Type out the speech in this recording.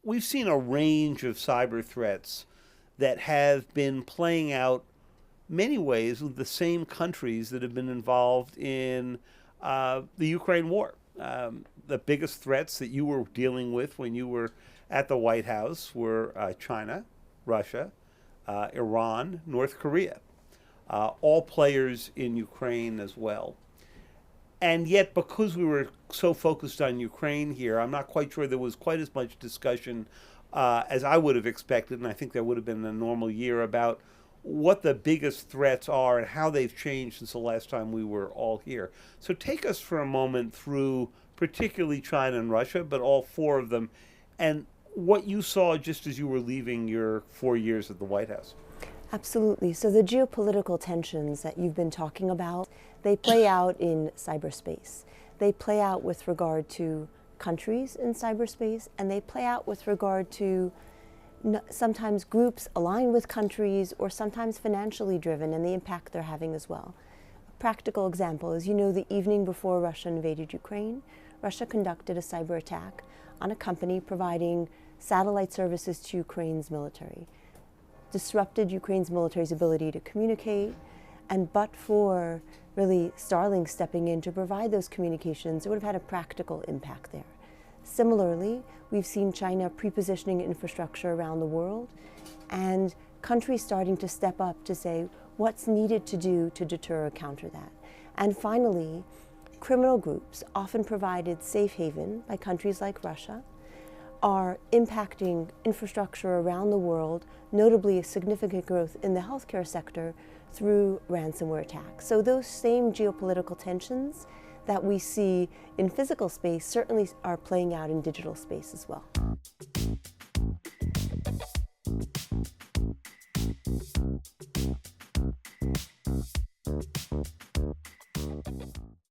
we've seen a range of cyber threats that have been playing out many ways with the same countries that have been involved in the Ukraine war. The biggest threats that you were dealing with when you were at the White House were China, Russia, Iran, North Korea, all players in Ukraine as well. And yet, because we were so focused on Ukraine here, I'm not quite sure there was quite as much discussion as I would have expected, and I think there would have been in a normal year, about what the biggest threats are and how they've changed since the last time we were all here. So take us for a moment through particularly China and Russia, but all four of them, and what you saw just as you were leaving your 4 years at the White House. Absolutely. So the geopolitical tensions that you've been talking about, they play out in cyberspace. They play out with regard to countries in cyberspace, and they play out with regard to sometimes groups aligned with countries or sometimes financially driven and the impact they're having as well. A practical example is, the evening before Russia invaded Ukraine, Russia conducted a cyber attack on a company providing satellite services to Ukraine's military, disrupted Ukraine's military's ability to communicate, and but for really Starlink stepping in to provide those communications, it would have had a practical impact there. Similarly, we've seen China prepositioning infrastructure around the world and countries starting to step up to say what's needed to do to deter or counter that. And finally, criminal groups, often provided safe haven by countries like Russia, are impacting infrastructure around the world, notably a significant growth in the healthcare sector through ransomware attacks. So those same geopolitical tensions that we see in physical space certainly are playing out in digital space as well.